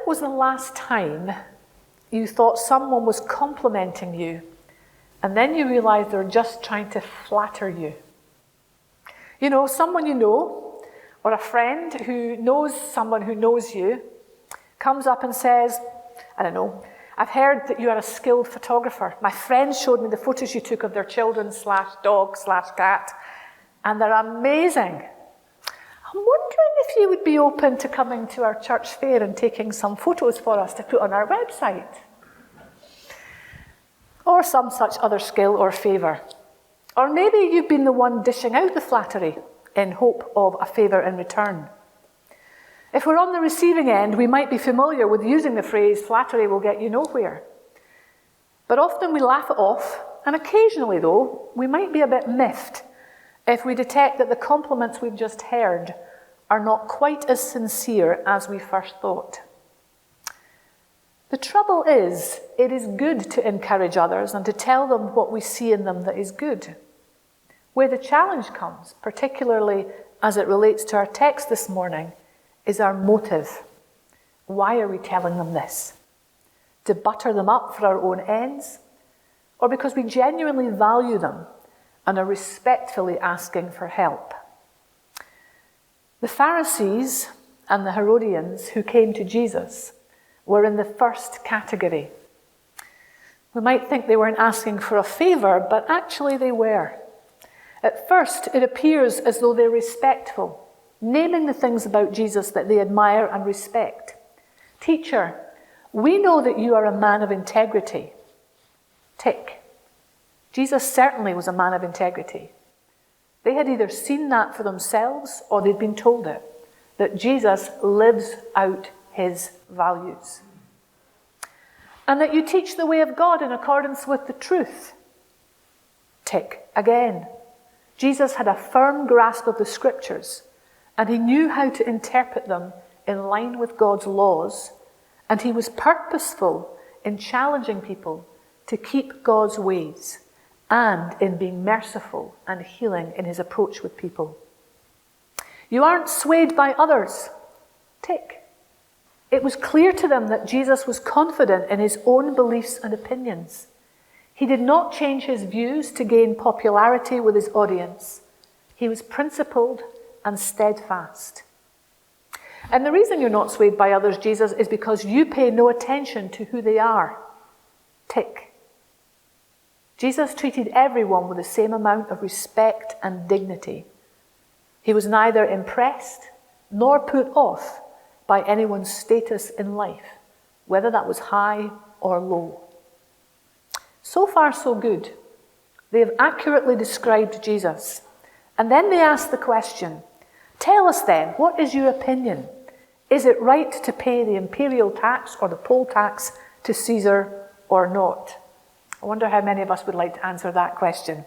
was the last time you thought someone was complimenting you and then you realised they're just trying to flatter you? You know, someone you know, or a friend who knows someone who knows you, comes up and says, I don't know, I've heard that you are a skilled photographer. My friend showed me the photos you took of their children/dog/cat, and they're amazing. I'm wondering if you would be open to coming to our church fair and taking some photos for us to put on our website. Or some such other skill or favour. Or maybe you've been the one dishing out the flattery in hope of a favour in return. If we're on the receiving end, we might be familiar with using the phrase, flattery will get you nowhere. But often we laugh it off, and occasionally, though, we might be a bit miffed if we detect that the compliments we've just heard are not quite as sincere as we first thought. The trouble is, it is good to encourage others and to tell them what we see in them that is good. Where the challenge comes, particularly as it relates to our text this morning, is our motive. Why are we telling them this? To butter them up for our own ends? Or because we genuinely value them and are respectfully asking for help? The Pharisees and the Herodians who came to Jesus were in the first category. We might think they weren't asking for a favour, but actually they were. At first, it appears as though they're respectful, naming the things about Jesus that they admire and respect. Teacher, we know that you are a man of integrity. Tick. Jesus certainly was a man of integrity. They had either seen that for themselves or they'd been told it, that Jesus lives out his values. And that you teach the way of God in accordance with the truth. Tick. Again. Jesus had a firm grasp of the scriptures, and he knew how to interpret them in line with God's laws, and he was purposeful in challenging people to keep God's ways and in being merciful and healing in his approach with people. You aren't swayed by others. Tick. It was clear to them that Jesus was confident in his own beliefs and opinions. He did not change his views to gain popularity with his audience. He was principled and steadfast. And the reason you're not swayed by others, Jesus, is because you pay no attention to who they are. Tick. Jesus treated everyone with the same amount of respect and dignity. He was neither impressed nor put off by anyone's status in life, whether that was high or low. So far, so good. They have accurately described Jesus. And then they ask the question, tell us then, what is your opinion? Is it right to pay the imperial tax or the poll tax to Caesar or not? I wonder how many of us would like to answer that question.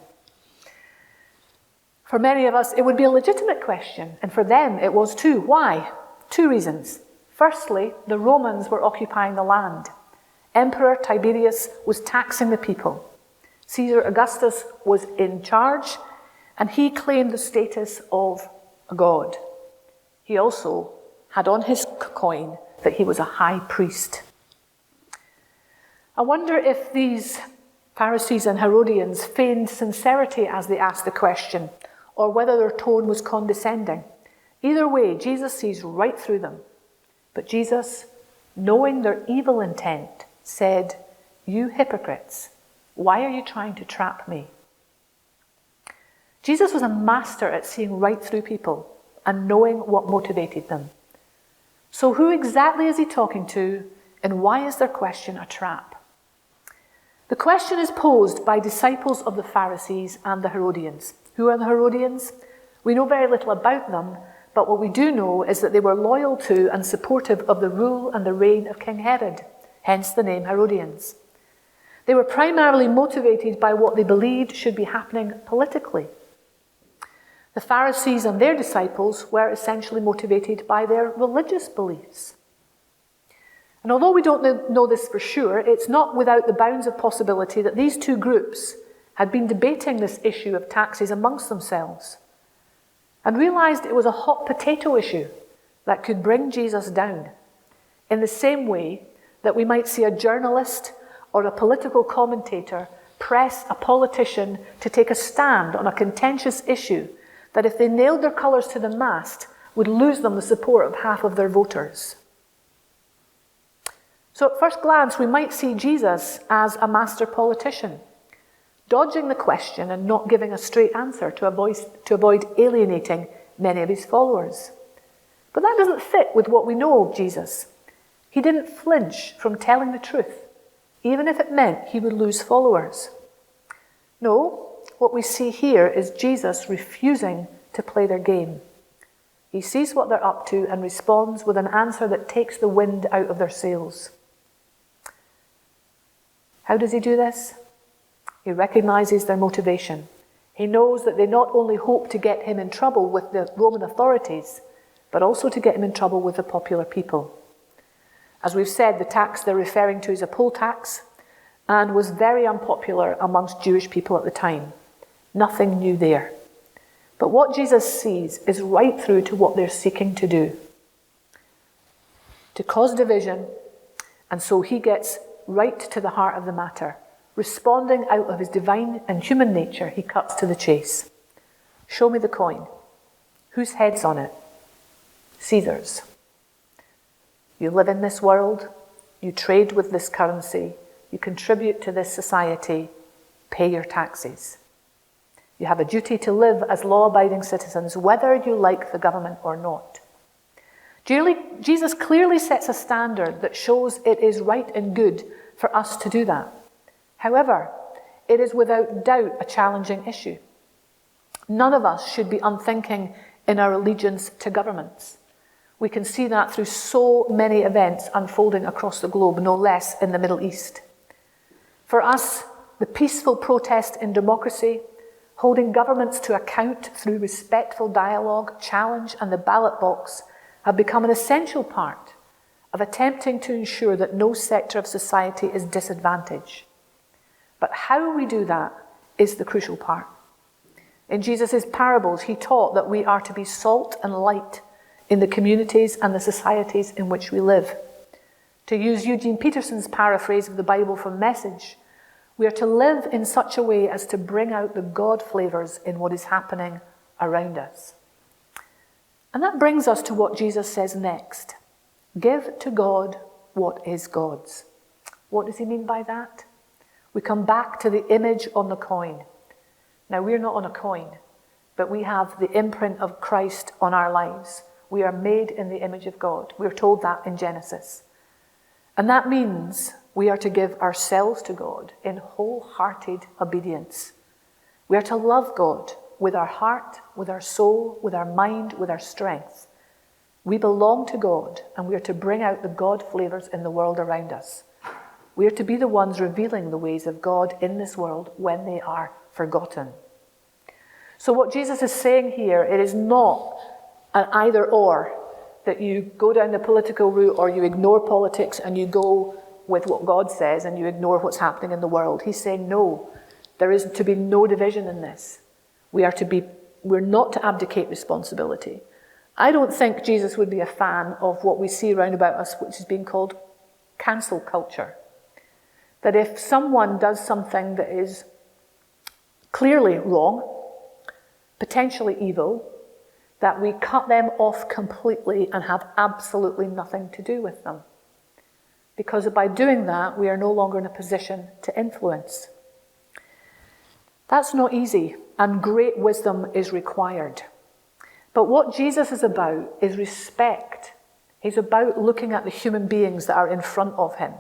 For many of us, it would be a legitimate question, and for them it was too. Why? 2 reasons. Firstly, the Romans were occupying the land. Emperor Tiberius was taxing the people. Caesar Augustus was in charge, and he claimed the status of a god. He also had on his coin that he was a high priest. I wonder if these Pharisees and Herodians feigned sincerity as they asked the question, or whether their tone was condescending. Either way, Jesus sees right through them. But Jesus, knowing their evil intent, said, "You hypocrites, why are you trying to trap me?" Jesus was a master at seeing right through people and knowing what motivated them. So who exactly is he talking to, and why is their question a trap? The question is posed by disciples of the Pharisees and the Herodians. Who are the Herodians? We know very little about them, but what we do know is that they were loyal to and supportive of the rule and the reign of King Herod, hence the name Herodians. They were primarily motivated by what they believed should be happening politically. The Pharisees and their disciples were essentially motivated by their religious beliefs. And although we don't know this for sure, it's not without the bounds of possibility that these two groups had been debating this issue of taxes amongst themselves and realized it was a hot potato issue that could bring Jesus down. in the same way that we might see a journalist or a political commentator press a politician to take a stand on a contentious issue that, if they nailed their colours to the mast, would lose them the support of half of their voters. So at first glance, we might see Jesus as a master politician, dodging the question and not giving a straight answer to avoid alienating many of his followers. But that doesn't fit with what we know of Jesus. He didn't flinch from telling the truth, even if it meant he would lose followers. No, what we see here is Jesus refusing to play their game. He sees what they're up to and responds with an answer that takes the wind out of their sails. How does he do this? He recognizes their motivation. He knows that they not only hope to get him in trouble with the Roman authorities, but also to get him in trouble with the popular people. As we've said, the tax they're referring to is a poll tax, and was very unpopular amongst Jewish people at the time. Nothing new there. But what Jesus sees is right through to what they're seeking to do. To cause division, and so he gets right to the heart of the matter. Responding out of his divine and human nature, he cuts to the chase. Show me the coin. Whose head's on it? Caesar's. You live in this world, you trade with this currency, you contribute to this society, pay your taxes. You have a duty to live as law-abiding citizens, whether you like the government or not. Jesus clearly sets a standard that shows it is right and good for us to do that. However, it is without doubt a challenging issue. None of us should be unthinking in our allegiance to governments. We can see that through so many events unfolding across the globe, no less in the Middle East. For us, the peaceful protest in democracy, holding governments to account through respectful dialogue, challenge, and the ballot box have become an essential part of attempting to ensure that no sector of society is disadvantaged. But how we do that is the crucial part. In Jesus' parables, he taught that we are to be salt and light in the communities and the societies in which we live. To use Eugene Peterson's paraphrase of the Bible from Message, we are to live in such a way as to bring out the God flavours in what is happening around us. And that brings us to what Jesus says next. Give to God what is God's. What does he mean by that? We come back to the image on the coin. Now, we're not on a coin, but we have the imprint of Christ on our lives. We are made in the image of God. We're told that in Genesis. And that means we are to give ourselves to God in wholehearted obedience. We are to love God with our heart, with our soul, with our mind, with our strength. We belong to God, and we are to bring out the God flavours in the world around us. We are to be the ones revealing the ways of God in this world when they are forgotten. So what Jesus is saying here, it is not an either or, that you go down the political route or you ignore politics and you go with what God says and you ignore what's happening in the world. He's saying no, there is to be no division in this. We're not to abdicate responsibility. I don't think Jesus would be a fan of what we see around about us, which is being called cancel culture. That if someone does something that is clearly wrong, potentially evil, that we cut them off completely and have absolutely nothing to do with them. Because by doing that, we are no longer in a position to influence. That's not easy, and great wisdom is required. But what Jesus is about is respect. He's about looking at the human beings that are in front of him.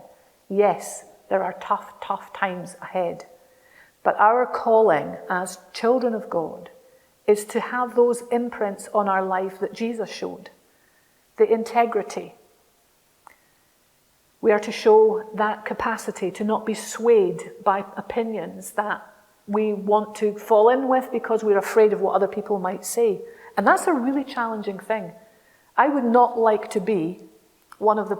Yes, there are tough times ahead. But our calling as children of God is to have those imprints on our life that Jesus showed. The integrity. We are to show that capacity to not be swayed by opinions that we want to fall in with because we're afraid of what other people might say. And that's a really challenging thing. I would not like to be one of the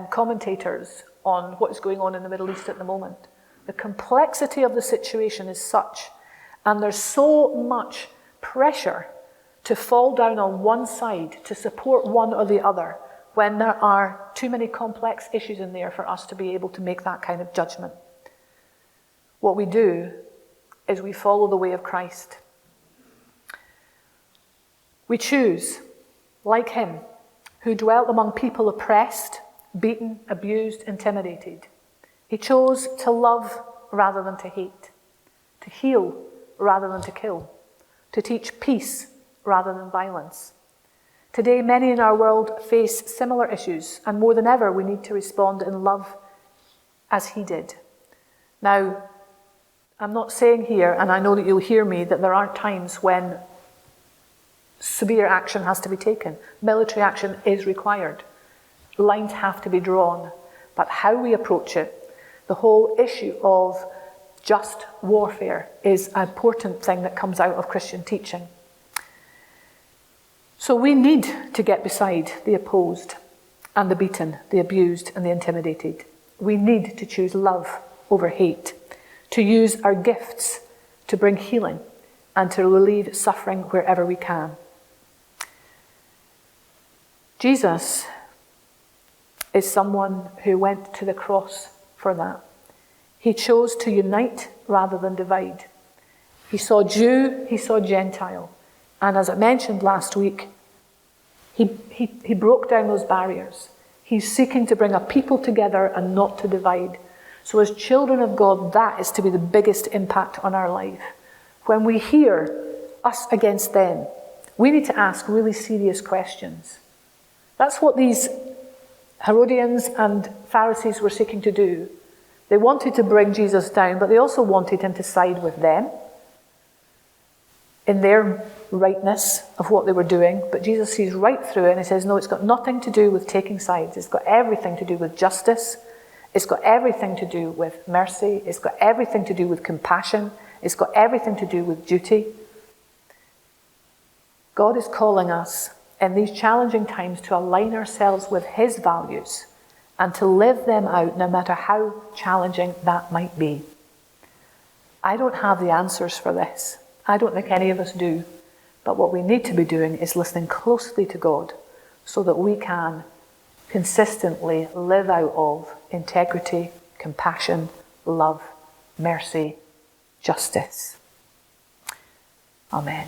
commentators on what is going on in the Middle East at the moment. The complexity of the situation is such, and there's so much pressure to fall down on one side, to support one or the other, when there are too many complex issues in there for us to be able to make that kind of judgment. What we do is we follow the way of Christ. We choose, like him, who dwelt among people oppressed, beaten, abused, intimidated. He chose to love rather than to hate, to heal rather than to kill, to teach peace rather than violence. Today, many in our world face similar issues, and more than ever, we need to respond in love as he did. Now, I'm not saying here, and I know that you'll hear me, that there aren't times when severe action has to be taken. Military action is required. Lines have to be drawn. But how we approach it, the whole issue of just warfare, is an important thing that comes out of Christian teaching. So we need to get beside the opposed and the beaten, the abused and the intimidated. We need to choose love over hate, to use our gifts to bring healing and to relieve suffering wherever we can. Jesus is someone who went to the cross for that. He chose to unite rather than divide. He saw Jew, he saw Gentile. And as I mentioned last week, he broke down those barriers. He's seeking to bring a people together and not to divide. So as children of God, that is to be the biggest impact on our life. When we hear us against them, we need to ask really serious questions. That's what these Herodians and Pharisees were seeking to do. They wanted to bring Jesus down, but they also wanted him to side with them in their rightness of what they were doing. But Jesus sees right through it and he says, no, it's got nothing to do with taking sides. It's got everything to do with justice. It's got everything to do with mercy. It's got everything to do with compassion. It's got everything to do with duty. God is calling us in these challenging times to align ourselves with his values and to live them out no matter how challenging that might be. I don't have the answers for this. I don't think any of us do. But what we need to be doing is listening closely to God so that we can consistently live out of integrity, compassion, love, mercy, justice. Amen.